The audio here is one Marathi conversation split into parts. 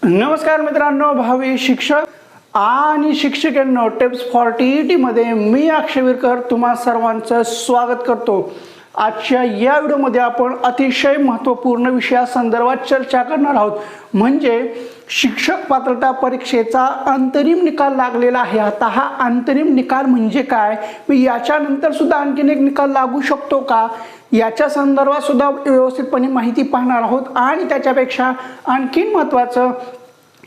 नमस्कार मित्रांनो, भावी शिक्षक आणि शिक्षिकांनो, टिप्स फॉर टीईटी मध्ये मी अक्षय विरकर तुम्हा सर्वांचं स्वागत करतो। आजच्या या व्हिडिओमध्ये आपण अतिशय महत्त्वपूर्ण विषयासंदर्भात चर्चा करणार आहोत, म्हणजे शिक्षक पात्रता परीक्षेचा अंतरिम निकाल लागलेला आहे। आता हा अंतरिम निकाल म्हणजे काय, याच्यानंतर सुद्धा आणखीन एक निकाल लागू शकतो का, याच्या संदर्भात सुद्धा व्यवस्थितपणे माहिती पाहणार आहोत। आणि त्याच्यापेक्षा आणखीन महत्त्वाचं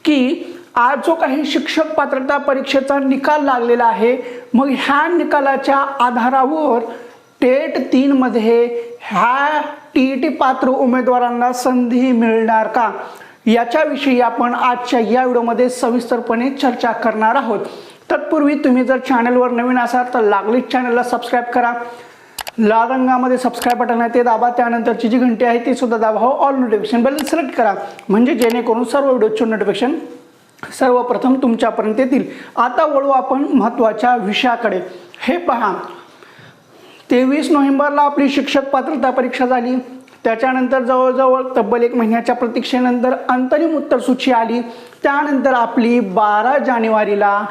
की आज जो काही शिक्षक पात्रता परीक्षेचा निकाल लागलेला आहे, मग ह्या निकालाच्या आधारावर टेट 3 मध्ये ह्या टीईटी पात्र उमेदवारांना संधी मिळणार का, याच्याविषयी आपण आजच्या या व्हिडिओमध्ये सविस्तरपणे चर्चा करणार आहोत। तत्पूर्वी तुम्ही जर चॅनलवर नवीन असाल तर लागलीच चॅनलला सबस्क्राइब करा। लाल रंगामध्ये सबस्क्राइब बटन आहे ते दाबा, त्यानंतरची जी घंटी आहे ती सुद्धा दाबा, ऑल नोटिफिकेशन बेल सिलेक्ट करा, म्हणजे जेणेकरून सर्व व्हिडिओचे नोटिफिकेशन सर्वप्रथम तुमच्यापर्यंत येतील। आता वळू आपण महत्त्वाच्या विषयाकडे। हे पहा, 23 नोव्हेंबरला आपली शिक्षक पात्रता परीक्षा झाली। त्याच्यानंतर जवळजवळ तब्बल 1 महिन्याच्या प्रतीक्षेनंतर अंतरिम उत्तर सूची आली। त्यानंतर आपली 12 जानेवारीला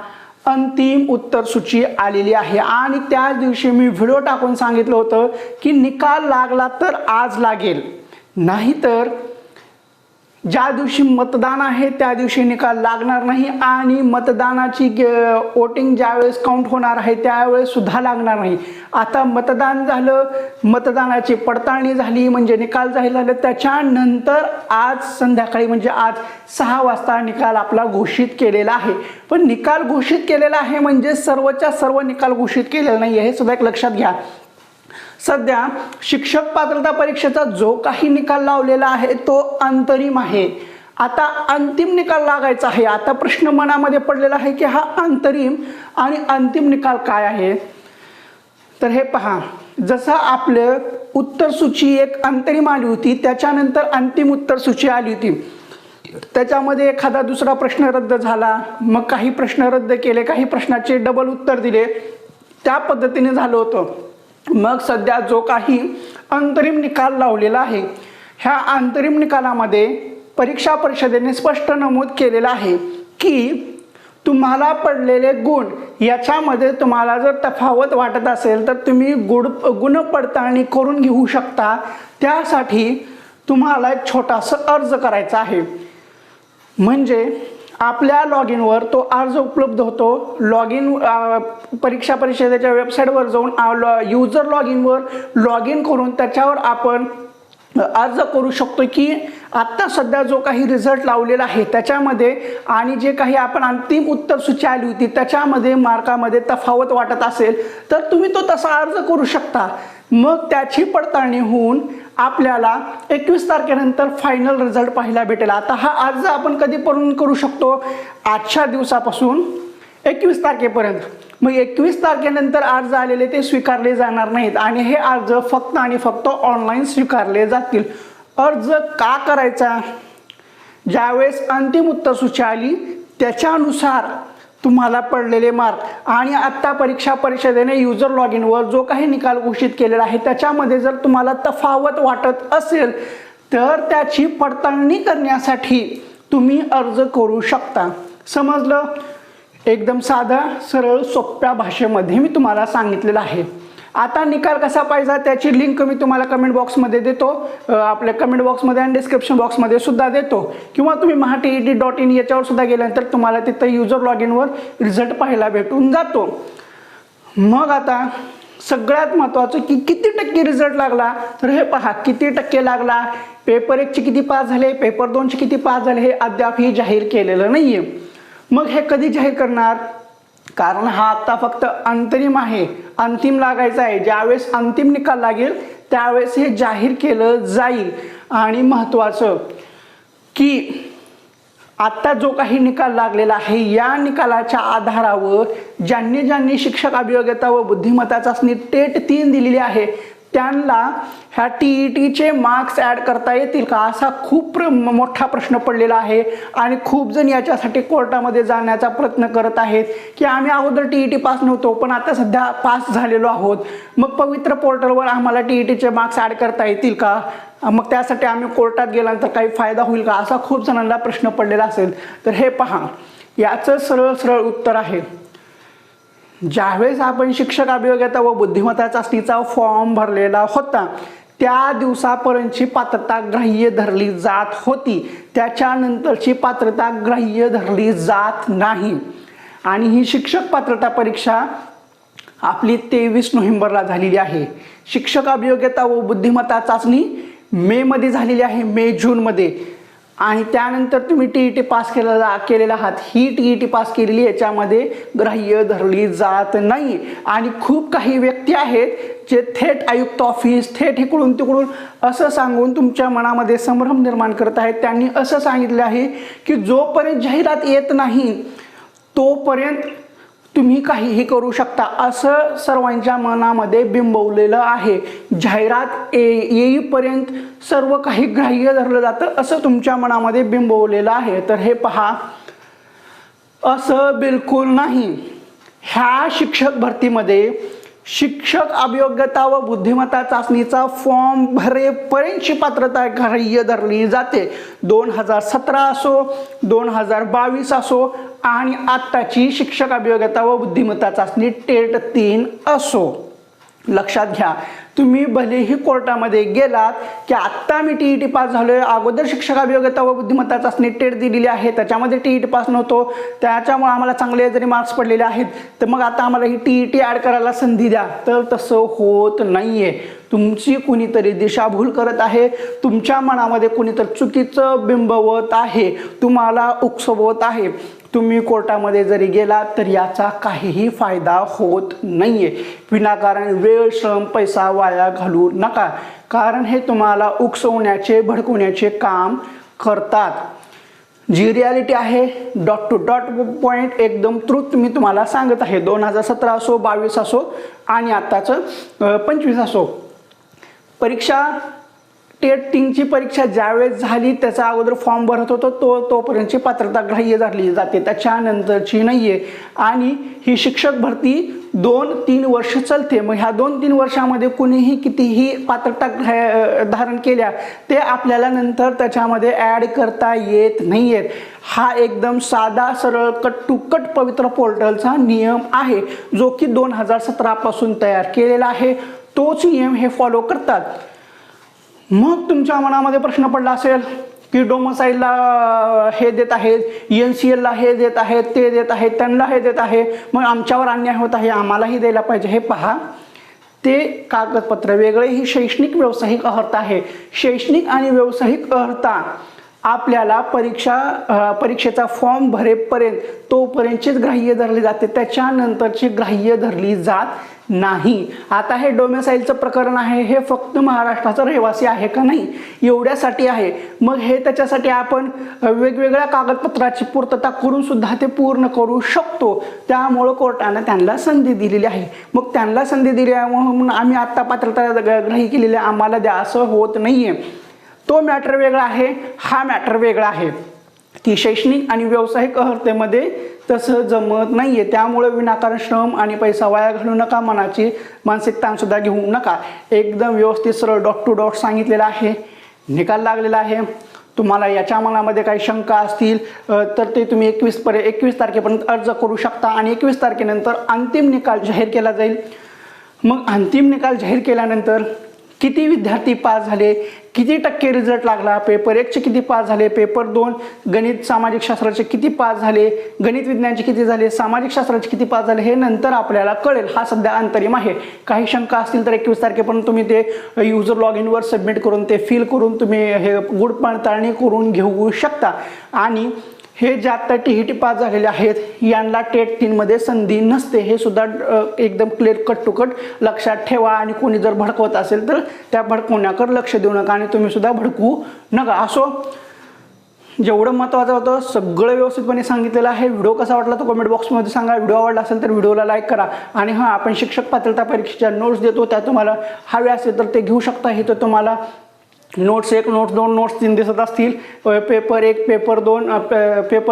अंतिम उत्तर सूची आलेली आहे। आणि त्याच दिवशी मी व्हिडिओ टाकून सांगितलं होतं की निकाल लागला तर आज लागेल, नाहीतर ज्या दिवशी मतदान आहे त्या दिवशी निकाल लागणार नाही, आणि मतदानाची वोटिंग ज्यावेळेस काउंट होणार आहे त्यावेळेस सुद्धा लागणार नाही। आता मतदान झालं, मतदानाची पडताळणी झाली, म्हणजे निकाल जाहीर झाले, त्याच्यानंतर आज संध्याकाळी म्हणजे आज 6 वाजता निकाल आपला घोषित केलेला आहे। पण निकाल घोषित केलेला आहे म्हणजे सर्वच्या सर्व निकाल घोषित केलेला नाही, हे सुद्धा एक लक्षात घ्या। सध्या शिक्षक पात्रता परीक्षेचा जो काही निकाल लावलेला आहे तो अंतरिम आहे। आता अंतिम निकाल लागायचा आहे। आता प्रश्न मनामध्ये पडलेला आहे की हा अंतरिम आणि अंतिम निकाल काय आहे। तर हे पहा, जसं आपलं उत्तर सूची एक अंतरिम आली होती, त्याच्यानंतर अंतिम उत्तर सूची आली होती, त्याच्यामध्ये एखादा दुसरा प्रश्न रद्द झाला, मग काही प्रश्न रद्द केले, काही प्रश्नाचे डबल उत्तर दिले, त्या पद्धतीने झालं होतं। मग सध्या जो काही अंतरिम निकाल लावलेला आहे, ह्या अंतरिम निकालामध्ये परीक्षा परिषदेने स्पष्ट नमूद केलेलं आहे की तुम्हाला पडलेले गुण याच्यामध्ये तुम्हाला जर तफावत वाटत असेल तर तुम्ही गुण पडताळणी करून घेऊ शकता। त्यासाठी तुम्हाला एक छोटासा अर्ज करायचा आहे, म्हणजे आपल्या लॉग इनवर तो अर्ज उपलब्ध होतो। लॉग इन परीक्षा परिषदेच्या वेबसाईटवर जाऊन युजर लॉग इनवर लॉग इन करून त्याच्यावर आपण अर्ज करू शकतो की आत्ता सध्या जो काही रिझल्ट लावलेला आहे त्याच्यामध्ये आणि जे काही आपण अंतिम उत्तर सूची आली होती त्याच्यामध्ये मार्कामध्ये तफावत वाटत असेल तर तुम्ही तो तसा अर्ज करू शकता। मग त्याची पडताळणी होऊन आपल्याला 21 तारखेनंतर फायनल रिझल्ट पाहायला भेटेल। आता हा अर्ज आपण कधीपर्यंत करू शकतो, आजच्या दिवसापासून 21 तारखेपर्यंत। मग 21 तारखेनंतर अर्ज आलेले ते स्वीकारले जाणार नाहीत, आणि हे अर्ज फक्त आणि फक्त ऑनलाईन स्वीकारले जातील। अर्ज का करायचा, ज्यावेळेस अंतिम उत्तर सूची आली त्याच्यानुसार तुम्हाला पडलेले मार्क आणि आत्ता परीक्षा परिषदेने युजर लॉग इनवर जो काही निकाल घोषित केलेला आहे त्याच्यामध्ये जर तुम्हाला तफावत वाटत असेल तर त्याची पडताळणी करण्यासाठी तुम्ही अर्ज करू शकता। समजलं? एकदम साधा सरळ सोप्या भाषेमध्ये मी तुम्हाला सांगितलेलं आहे। आता निकाल कसा पाहिजे त्याची लिंक मी तुम्हाला कमेंट बॉक्समध्ये देतो, आपल्या कमेंट बॉक्समध्ये आणि डिस्क्रिप्शन बॉक्समध्ये सुद्धा देतो, किंवा तुम्ही mahaTET.in याच्यावर सुद्धा गेल्यानंतर तुम्हाला तिथं युजर लॉग इनवर रिझल्ट पाहायला भेटून जातो। मग आता सगळ्यात महत्त्वाचं की किती टक्के रिझल्ट लागला, तर हे पहा किती टक्के लागला, पेपर 1 चे किती पास झाले, पेपर 2 चे किती पास झाले, हे अद्यापही जाहीर केलेलं नाहीये। मग हे कधी जाहीर करणार, कारण हा आता फक्त अंतरिम आहे, अंतिम लागायचा आहे। ज्यावेळेस अंतिम निकाल लागेल त्यावेळेस हे जाहीर केलं जाईल। आणि महत्त्वाचं की आता जो काही निकाल लागलेला आहे या निकालाच्या आधारावर ज्यांनी शिक्षक अभियोग्यता व बुद्धिमत्ता चाचणी टेट 3 दिलेली आहे त्यांना ह्या TETचे मार्क्स ॲड करता येतील का, असा खूप मोठा प्रश्न पडलेला आहे. आणि खूप जण याच्यासाठी कोर्टामध्ये जाण्याचा प्रयत्न करत आहेत की आम्ही अगोदर TET पास नव्हतो पण आता सध्या पास झालेलो आहोत, मग पवित्र पोर्टलवर आम्हाला TETचे मार्क्स ॲड करता येतील का, मग त्यासाठी आम्ही कोर्टात गेल्यानंतर काही फायदा होईल का, असा खूप जणांना प्रश्न पडलेला असेल. तर हे पहा, याचं सरळ सरळ उत्तर आहे. ज्यावेळेस आपण शिक्षक अभियोग्यता व बुद्धिमत्ता चाचणीचा फॉर्म भरलेला होता त्या दिवसापर्यंतची पात्रता ग्राह्य धरली जात होती, त्याच्यानंतरची पात्रता ग्राह्य धरली जात नाही. आणि ही शिक्षक पात्रता परीक्षा आपली 23 नोव्हेंबरला झालेली आहे. शिक्षक अभियोग्यता व बुद्धिमत्ता चाचणी मे मध्ये झालेली आहे, मे जूनमध्ये. आणि त्यानंतर तुम्ही TET पास केलेला आहात, ही TET पास केलेली याच्यामध्ये ग्राह्य धरली जात नाही. आणि खूप काही व्यक्ती आहेत जे थेट आयुक्त ऑफिस, थेट इकडून तिकडून असं सांगून तुमच्या मनामध्ये संभ्रम निर्माण करत आहेत. त्यांनी असं सांगितलं आहे की जोपर्यंत जाहिरात येत नाही तोपर्यंत तुम्ही काहीही करू शकता, असं सर्वांच्या मनामध्ये बिंबवलेलं आहे. जाहिरात येईपर्यंत सर्व काही ग्राह्य धरलं जातं असं तुमच्या मनामध्ये बिंबवलेलं आहे. तर हे पहा, असं बिलकुल नाही. ह्या शिक्षक भरतीमध्ये शिक्षक अभियोग्यता व बुद्धिमत्ता चाचणीचा फॉर्म भरेपर्यंतची पात्रता ग्राह्य धरली जाते. 2017 असो, 2022 असो आणि आत्ताची शिक्षक अभियोग्यता व बुद्धिमत्ता चाचणी टेट 3 असो. लक्षात घ्या, तुम्ही भलेही कोर्टामध्ये गेलात की आत्ता मी TET पास झालोय, अगोदर शिक्षक अभियोग्यता व बुद्धिमत्ता चाचणी टेट दिलेली आहे, त्याच्यामध्ये TET पास नव्हतो, त्याच्यामुळे आम्हाला चांगले जरी मार्क्स पडलेले आहेत, तर मग आता आम्हाला ही TET ॲड करायला संधी द्या, तर तसं होत नाहीये. तुमची कुणीतरी दिशाभूल करत आहे, तुमच्या मनामध्ये कुणीतरी चुकीचं बिंबवत आहे, तुम्हाला उकसवत आहे. तुम्ही कोर्टामध्ये जरी गेलात तर याचा काहीही फायदा होत नाहीये. विनाकारण वेळ, श्रम, पैसा वाया घालू नका, कारण हे तुम्हाला उकसवण्याचे, भडकवण्याचे काम करतात. जी रियालिटी आहे, डॉट टू डॉट पॉइंट, एकदम ट्रूथ मी तुम्हाला सांगत आहे. 2017 असो, 22 असो आणि आत्ताचं 25 असो, परीक्षा टेट 3ची परीक्षा ज्यावेळेस झाली त्याचा अगोदर फॉर्म भरत होतो तोपर्यंतची पात्रता ग्राह्य धरली जाते, त्याच्यानंतरची नाहीये. आणि ही शिक्षक भरती 2-3 वर्ष चालते. मग ह्या 2-3 वर्षामध्ये कुणीही कितीही पात्रता धारण केल्या ते आपल्याला नंतर त्याच्यामध्ये ॲड करता येत नाहीयेत. हा एकदम साधा सरळ कट टू कट पवित्र पोर्टलचा नियम आहे, जो की 2017 पासून तयार केलेला आहे. तोच नियम हे फॉलो करतात. मग तुमच्या मनामध्ये प्रश्न पडला असेल की डोमसाईलला हे देत आहेत, NCLला हे देत आहेत, ते देत आहेत, त्यांना हे देत आहे, मग आमच्यावर अन्याय होत आहे, आम्हालाही द्यायला पाहिजे. हे पहा, ते कागदपत्र वेगळे, ही शैक्षणिक व्यावसायिक अर्हता आहे. शैक्षणिक आणि व्यावसायिक अर्हता आपल्याला परीक्षेचा फॉर्म भरेपर्यंत तोपर्यंतचीच ग्राह्य धरली जाते, त्याच्यानंतरची ग्राह्य धरली जात नाही. आता हे डोमेसाईलचं प्रकरण आहे, हे फक्त महाराष्ट्राचा रहिवासी आहे का नाही एवढ्यासाठी आहे. मग हे त्याच्यासाठी आपण वेगवेगळ्या कागदपत्राची पूर्तता करून सुद्धा ते पूर्ण करू शकतो. त्यामुळं कोर्टाने त्यांना संधी दिलेली आहे. मग त्यांना संधी दिली आहे म्हणून आम्ही आत्ता पात्रता ग्राह्य केलेली आम्हाला द्या असं होत नाहीये. तो मॅटर वेगळा आहे, हा मॅटर वेगळा आहे. ती शैक्षणिक आणि व्यावसायिक अर्हतेमध्ये तसं जमत नाहीये. त्यामुळे विनाकारण श्रम आणि पैसा वाया घालू नका, मनाची मानसिक ताण सुद्धा घेऊ नका. एकदम व्यवस्थित सरळ डॉट टू डॉट सांगितलेलं आहे, निकाल लागलेला आहे. तुम्हाला याच्या मनामध्ये काही शंका असतील तर ते तुम्ही 21 तारखेपर्यंत अर्ज करू शकता आणि 21 तारखेनंतर अंतिम निकाल जाहीर केला जाईल. मग अंतिम निकाल जाहीर केल्यानंतर किती विद्यार्थी पास झाले, किती टक्के रिझल्ट लागला, पेपर 1चे किती पास झाले, पेपर 2 गणित सामाजिक शास्त्राचे किती पास झाले, गणित विज्ञानचे किती झाले, सामाजिक शास्त्राचे किती पास झाले, हे नंतर आपल्याला कळेल. हा सध्या अंतरिम आहे. काही शंका असतील तर 21 तारखेपर्यंत तुम्ही ते युजर लॉग इनवर सबमिट करून ते फिल करून तुम्ही हे गुड पडताळणी करून घेऊ शकता. आणि हे जे आत्ता TET पास झालेले आहेत यांना टेट 3 मध्ये संधी नसते, हे सुद्धा एकदम क्लिअर कट टू कट लक्षात ठेवा. आणि कोणी जर भडकवत असेल तर त्या भडकवण्याकडे लक्ष देऊ नका आणि तुम्ही सुद्धा भडकवू नका. असो, जेवढं महत्त्वाचं होतं सगळं व्यवस्थितपणे सांगितलेलं आहे. व्हिडिओ कसा वाटला तो कमेंट बॉक्समध्ये सांगा. व्हिडिओ आवडला असेल तर व्हिडिओला लाईक करा. आणि हां, आपण शिक्षक पात्रता परीक्षेच्या नोट्स देतो, त्या तुम्हाला हवे असेल तर ते घेऊ शकता. हे तर तुम्हाला नोट्स 1, नोट्स 2, नोट्स 3 दिसत असतील. पेपर 1, पेपर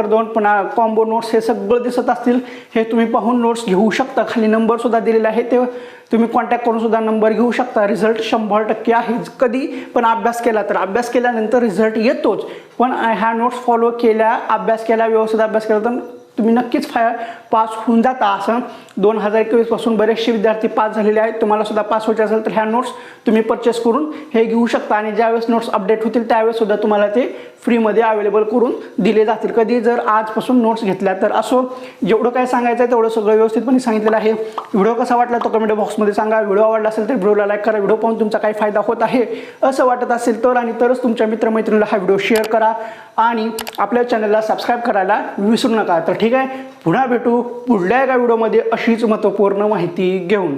2 पुन्हा कॉम्बो नोट्स हे सगळं दिसत असतील. हे तुम्ही पाहून नोट्स घेऊ शकता. खाली नंबरसुद्धा दिलेला आहे, ते तुम्ही कॉन्टॅक्ट करून सुद्धा नंबर घेऊ शकता. रिझल्ट 100% आहे. कधी पण अभ्यास केला तर अभ्यास केल्यानंतर रिझल्ट येतोच, पण ह्या नोट्स फॉलो केल्या, अभ्यास केला, व्यवस्थित अभ्यास केला तर तुम्ही नक्कीच पास होऊन जाता. असं 2021 पासून बरेचसे विद्यार्थी पास झालेले आहेत. तुम्हाला सुद्धा पास व्हायचे असेल तर ह्या नोट्स तुम्ही परचेस करून हे घेऊ शकता. आणि ज्यावेळेस नोट्स अपडेट होतील त्यावेळेस सुद्धा तुम्हाला ते फ्रीमध्ये अवेलेबल करून दिले जातील, कधी जर आजपासून नोट्स घेतल्या तर. असो, जेवढं काय सांगायचं आहे तेवढं सगळं व्यवस्थितपणे सांगितलेलं आहे. व्हिडिओ कसा वाटला तो कमेंट बॉक्समध्ये सांगा. व्हिडिओ आवडला असेल तर व्हिडिओला लाईक करा. व्हिडिओ पाहून तुमचा काही फायदा होत आहे असं वाटत असेल तर, आणि तरच तुमच्या मित्रमैत्रिणीला हा व्हिडिओ शेअर करा आणि आपल्या चॅनलला सबस्क्राईब करायला विसरू नका. तर ठीक आहे, पुन्हा भेटू पुढल्या एका व्हिडिओमध्ये अशीच महत्त्वपूर्ण माहिती घेऊन.